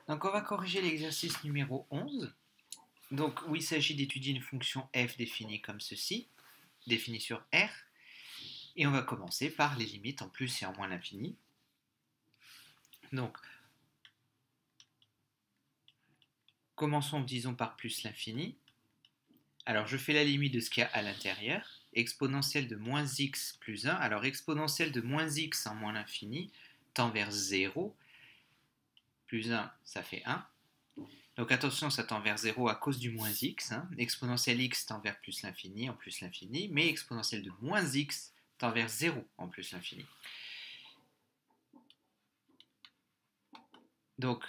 Donc on va corriger l'exercice numéro 11, donc, où il s'agit d'étudier une fonction f définie comme ceci, définie sur R, et on va commencer par les limites en plus et en moins l'infini. Donc, commençons, disons, par plus l'infini. Alors, je fais la limite de ce qu'il y a à l'intérieur, exponentielle de moins x plus 1. Alors, exponentielle de moins x en moins l'infini tend vers 0, plus 1, ça fait 1. Donc attention, ça tend vers 0 à cause du moins x. Exponentielle x tend vers plus l'infini en plus l'infini, mais exponentielle de moins x tend vers 0 en plus l'infini. Donc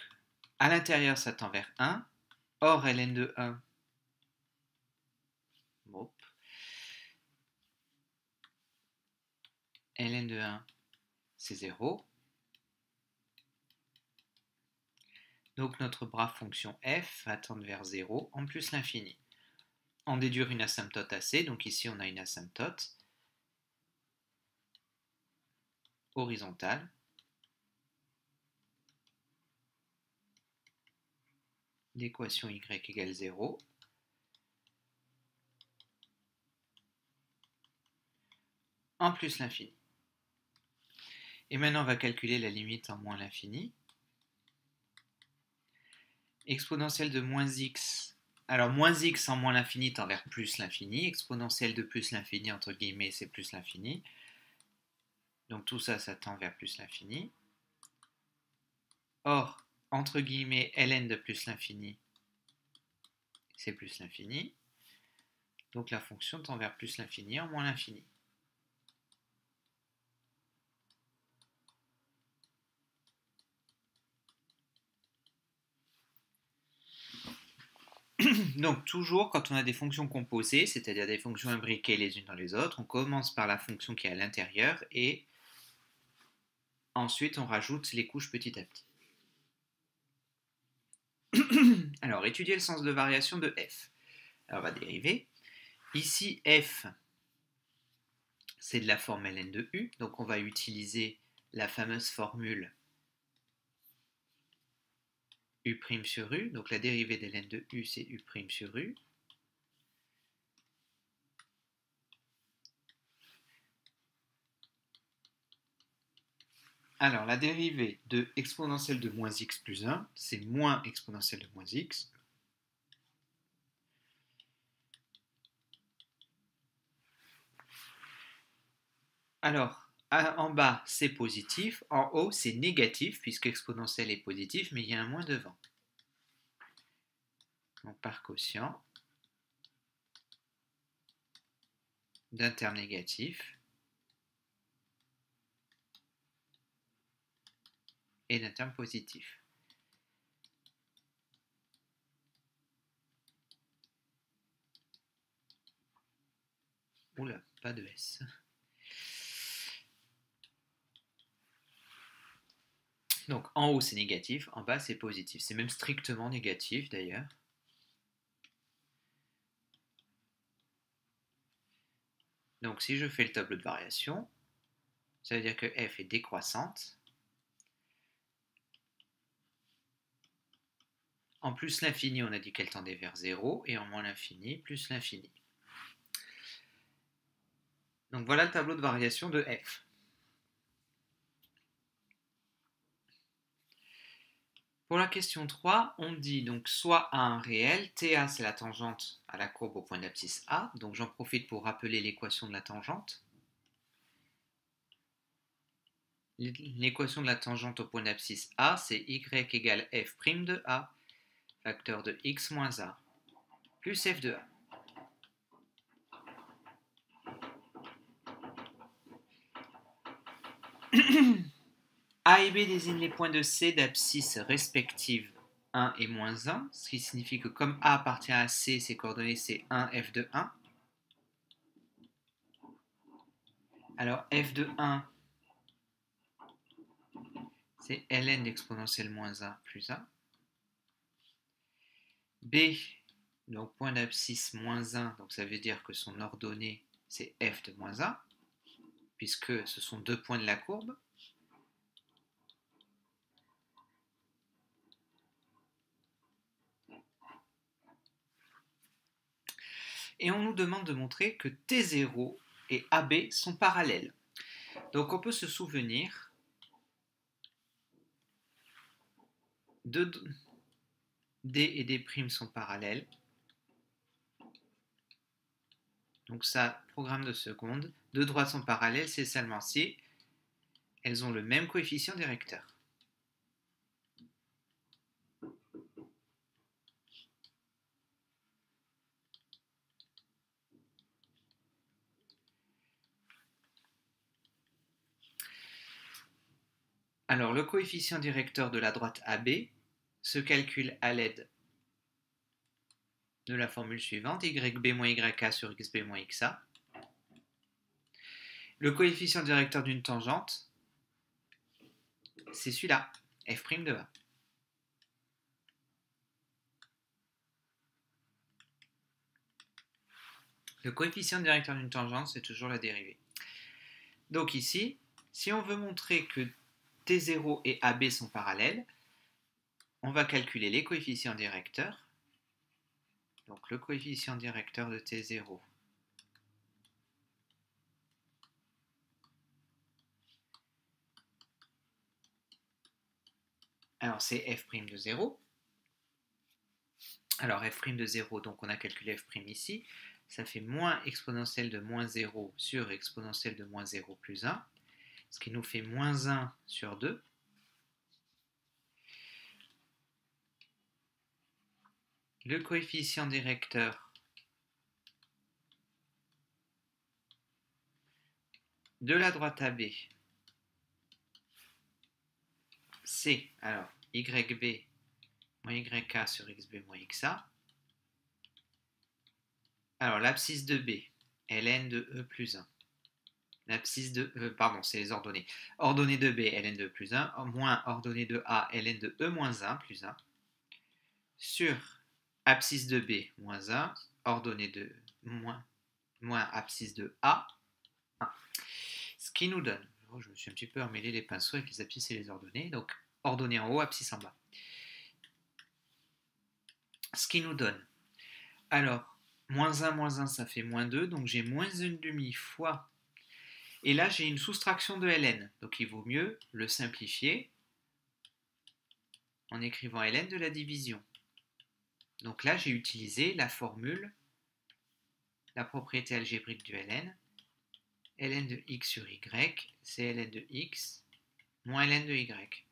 à l'intérieur, ça tend vers 1. Or, ln de 1, ln de 1, c'est 0. Donc notre brave fonction f va tendre vers 0 en plus l'infini. En déduire une asymptote AC, donc ici on a une asymptote horizontale. L'équation y égale 0. En plus l'infini. Et maintenant on va calculer la limite en moins l'infini. Exponentielle de moins x. Alors moins x en moins l'infini tend vers plus l'infini. Exponentielle de plus l'infini, entre guillemets, c'est plus l'infini. Donc tout ça, ça tend vers plus l'infini. Or, entre guillemets, ln de plus l'infini, c'est plus l'infini. Donc la fonction tend vers plus l'infini en moins l'infini. Donc toujours quand on a des fonctions composées, c'est-à-dire des fonctions imbriquées les unes dans les autres, on commence par la fonction qui est à l'intérieur et ensuite on rajoute les couches petit à petit. Alors étudier le sens de variation de f. Alors on va dériver. Ici f, c'est de la forme ln de u, donc on va utiliser la fameuse formule u' sur u, donc la dérivée de ln de u c'est u' sur u. Alors la dérivée de exponentielle de moins x plus 1, c'est moins exponentielle de moins x. Alors, en bas, c'est positif. En haut, c'est négatif, puisque exponentielle est positif, mais il y a un moins devant. Donc, par quotient d'un terme négatif et d'un terme positif. Oula, pas de S. Donc, en haut, c'est négatif, en bas, c'est positif. C'est même strictement négatif, d'ailleurs. Donc, si je fais le tableau de variation, ça veut dire que f est décroissante. En plus l'infini, on a dit qu'elle tendait vers 0, et en moins l'infini, plus l'infini. Donc, voilà le tableau de variation de f. Pour la question 3, on dit donc soit A1 réel, TA c'est la tangente à la courbe au point d'abscisse A, donc j'en profite pour rappeler l'équation de la tangente. L'équation de la tangente au point d'abscisse A, c'est y égale f' de A, facteur de x moins A, plus f de A. A et B désignent les points de C d'abscisse respectives 1 et moins 1, ce qui signifie que comme A appartient à C, ses coordonnées c'est 1, f de 1. Alors f de 1, c'est ln d'exponentielle moins 1 plus 1. B, donc point d'abscisse moins 1, donc ça veut dire que son ordonnée c'est f de moins 1, puisque ce sont deux points de la courbe. Et on nous demande de montrer que T0 et AB sont parallèles. Donc on peut se souvenir de D et D' sont parallèles. Donc ça, programme de seconde. Deux droites sont parallèles, c'est seulement si elles ont le même coefficient directeur. Alors le coefficient directeur de la droite AB se calcule à l'aide de la formule suivante, YB moins YA sur XB moins XA. Le coefficient directeur d'une tangente, c'est celui-là, f' de A. Le coefficient directeur d'une tangente, c'est toujours la dérivée. Donc ici, si on veut montrer que T0 et AB sont parallèles, on va calculer les coefficients directeurs. Donc le coefficient directeur de T0 alors c'est f' de 0. Alors f' de 0, donc on a calculé f' ici, ça fait moins exponentielle de moins 0 sur exponentielle de moins 0 plus 1, ce qui nous fait moins 1 sur 2. Le coefficient directeur de la droite AB, c'est alors YB moins YK sur XB moins XA. Alors l'abscisse de B, ln de E plus 1. L'abscisse de pardon, c'est les ordonnées. Ordonnée de B, ln de E plus 1, moins ordonnée de A, ln de E moins 1 plus 1, sur abscisse de B, moins 1, ordonnée de moins abscisse de A, 1. Ce qui nous donne, je me suis un petit peu emmêlé les pinceaux avec les abscisses et les ordonnées, donc ordonnée en haut, abscisse en bas. Ce qui nous donne, alors, moins 1, ça fait moins 2, donc j'ai moins 1,5 fois. Et là, j'ai une soustraction de ln, donc il vaut mieux le simplifier en écrivant ln de la division. Donc là, j'ai utilisé la formule, la propriété algébrique du ln. Ln de x sur y, c'est ln de x moins ln de y.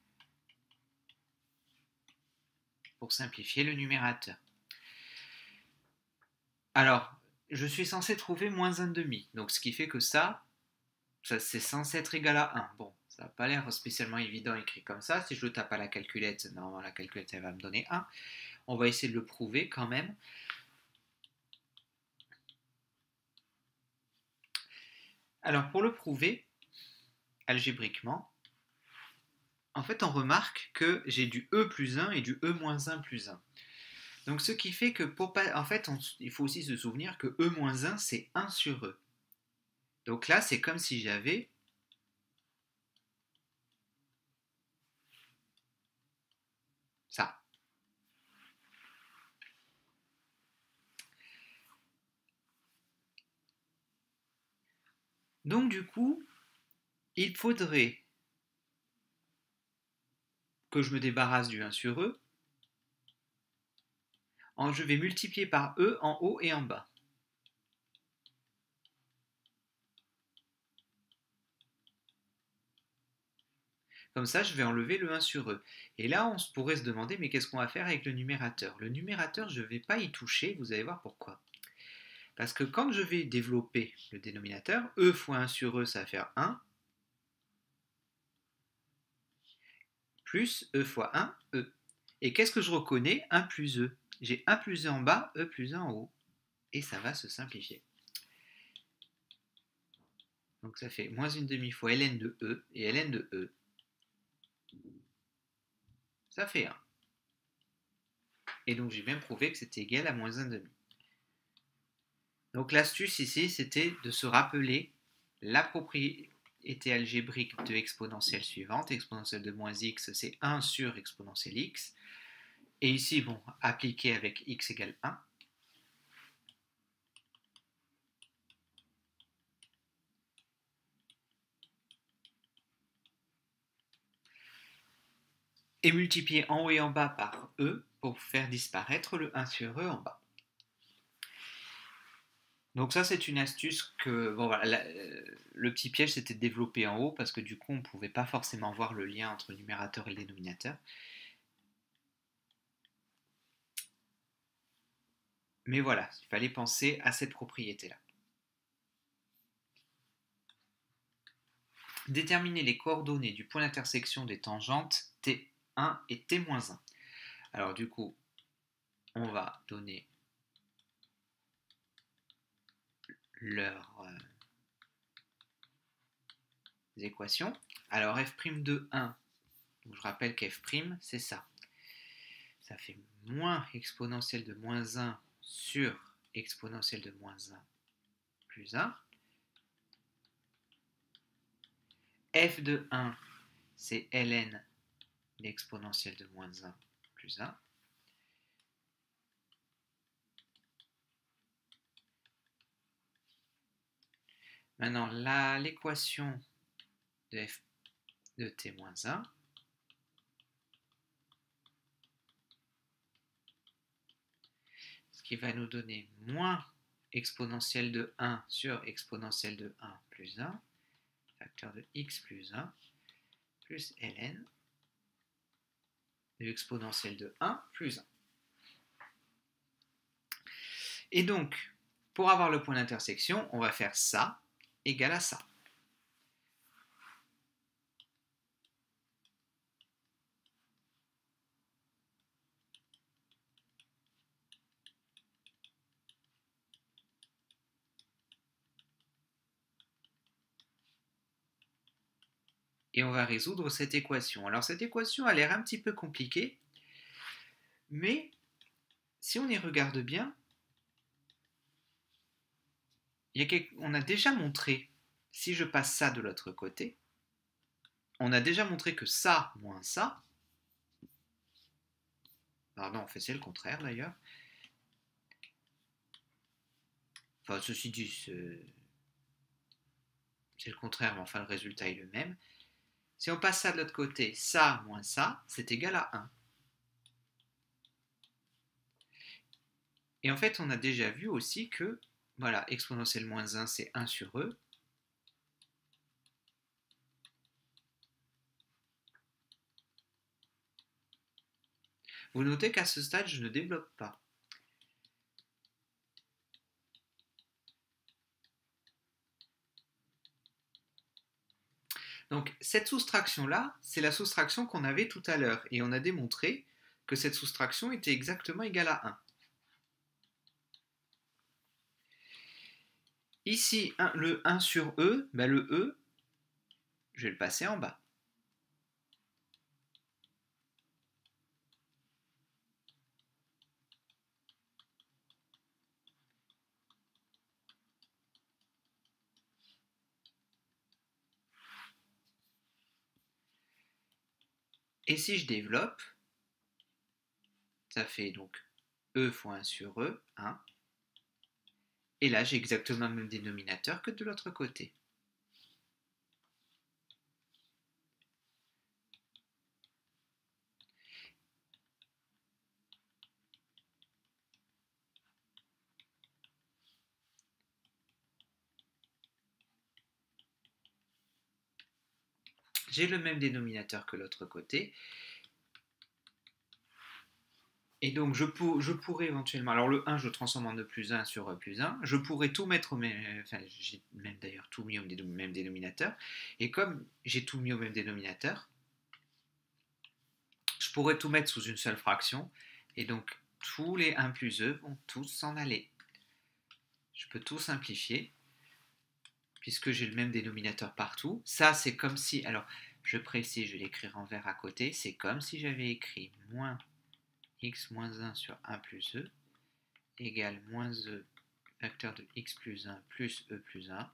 Pour simplifier le numérateur. Alors, je suis censé trouver moins 1,5. Donc, ce qui fait que ça c'est censé être égal à 1. Bon, ça n'a pas l'air spécialement évident écrit comme ça. Si je le tape à la calculette, normalement la calculette elle va me donner 1. On va essayer de le prouver quand même. Alors, pour le prouver, algébriquement, en fait, on remarque que j'ai du E plus 1 et du E moins 1 plus 1. Donc, ce qui fait que, en fait, il faut aussi se souvenir que E moins 1, c'est 1 sur E. Donc là, c'est comme si j'avais ça. Donc, du coup, il faudrait que je me débarrasse du 1 sur E. Je vais multiplier par E en haut et en bas. Comme ça, je vais enlever le 1 sur E. Et là, on pourrait se demander, mais qu'est-ce qu'on va faire avec le numérateur? Le numérateur, je ne vais pas y toucher, vous allez voir pourquoi. Parce que quand je vais développer le dénominateur, E fois 1 sur E, ça va faire 1, plus E fois 1, E. Et qu'est-ce que je reconnais? 1 plus E. J'ai 1 plus E en bas, E plus 1 en haut. Et ça va se simplifier. Donc ça fait moins une demi fois ln de E, et ln de E, ça fait 1. Et donc j'ai bien prouvé que c'était égal à moins 1,5. Donc l'astuce ici, c'était de se rappeler la propriété algébrique de exponentielle suivante. Exponentielle de moins x, c'est 1 sur exponentielle x. Et ici, bon, appliquer avec x égale 1. et multiplier en haut et en bas par e pour faire disparaître le 1 sur e en bas. Donc ça, c'est une astuce que, bon, voilà, le petit piège c'était développé en haut parce que du coup on ne pouvait pas forcément voir le lien entre le numérateur et le dénominateur. Mais voilà, il fallait penser à cette propriété-là. Déterminer les coordonnées du point d'intersection des tangentes T1 et T-1. Alors du coup, on va donner leurs équations. Alors f' de 1, donc je rappelle qu'f' c'est ça. Ça fait moins exponentielle de moins 1 sur exponentielle de moins 1 plus 1. F de 1, c'est ln l'exponentielle de moins 1 plus 1. Maintenant, l'équation de f de t moins 1, ce qui va nous donner moins exponentielle de 1 sur exponentielle de 1 plus 1, facteur de x plus 1, plus ln de exponentielle de 1 plus 1. Et donc, pour avoir le point d'intersection, on va faire ça égal à ça. Et on va résoudre cette équation. Alors cette équation a l'air un petit peu compliquée, mais si on y regarde bien, on a déjà montré, si je passe ça de l'autre côté, on a déjà montré que ça moins ça, pardon, c'est le contraire d'ailleurs, enfin ceci dit c'est le contraire, mais enfin le résultat est le même. Si on passe ça de l'autre côté, ça moins ça, c'est égal à 1. Et en fait, on a déjà vu aussi que, voilà, exponentielle moins 1, c'est 1 sur e. Vous notez qu'à ce stade, je ne développe pas. Donc, cette soustraction-là, c'est la soustraction qu'on avait tout à l'heure. Et on a démontré que cette soustraction était exactement égale à 1. Ici, le 1 sur e, ben le e, je vais le passer en bas. Et si je développe, ça fait donc e fois 1 sur e, 1. Et là, j'ai exactement le même dénominateur que de l'autre côté. J'ai le même dénominateur que l'autre côté. Et donc, je pourrais éventuellement... Alors, le 1, je transforme en e plus 1 sur e plus 1. Je pourrais tout mettre au même... Enfin, j'ai même d'ailleurs tout mis au même dénominateur. Et comme j'ai tout mis au même dénominateur, je pourrais tout mettre sous une seule fraction. Et donc, tous les 1 plus e vont tous s'en aller. Je peux tout simplifier, puisque j'ai le même dénominateur partout. Ça, c'est comme si... Alors, je précise, je vais l'écrire en vert à côté. C'est comme si j'avais écrit moins x moins 1 sur 1 plus e égale moins e facteur de x plus 1 plus e plus 1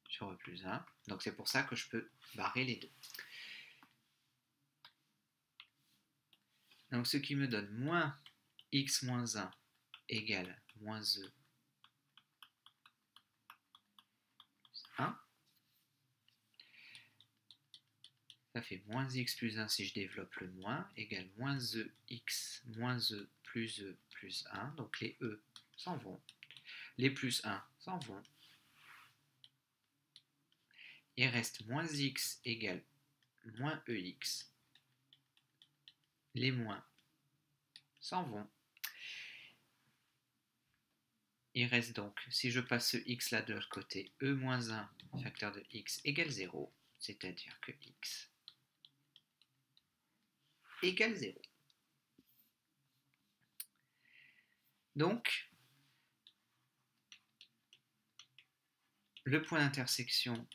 sur e plus 1. Donc c'est pour ça que je peux barrer les deux. Donc ce qui me donne moins x moins 1 égale moins e plus 1. Ça fait moins x plus 1 si je développe le moins, égale moins ex moins e plus 1. Donc les e s'en vont. Les plus 1 s'en vont. Il reste moins x égale moins ex. Les moins s'en vont. Il reste donc, si je passe ce x là de l'autre côté, e moins 1 facteur de x égale 0, c'est-à-dire que x égale 0. Donc, le point d'intersection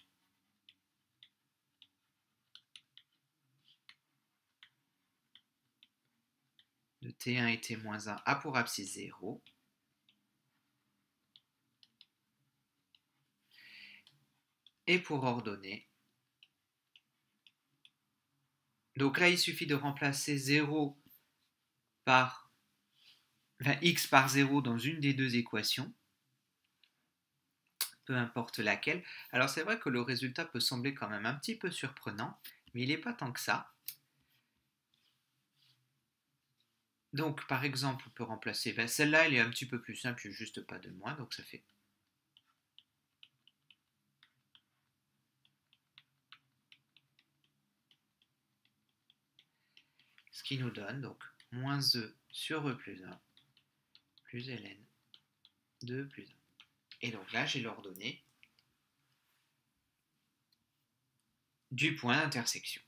de T1 et T-1 a pour abscisse 0. Et pour ordonner, donc là il suffit de remplacer 0 par, x par 0 dans une des deux équations, peu importe laquelle. Alors c'est vrai que le résultat peut sembler quand même un petit peu surprenant, mais il n'est pas tant que ça. Donc par exemple, on peut remplacer, celle-là elle est un petit peu plus simple, il n'y a juste pas de moins, donc ça fait ce qui nous donne donc moins e sur e plus 1 plus ln de plus 1. Et donc là j'ai l'ordonnée du point d'intersection.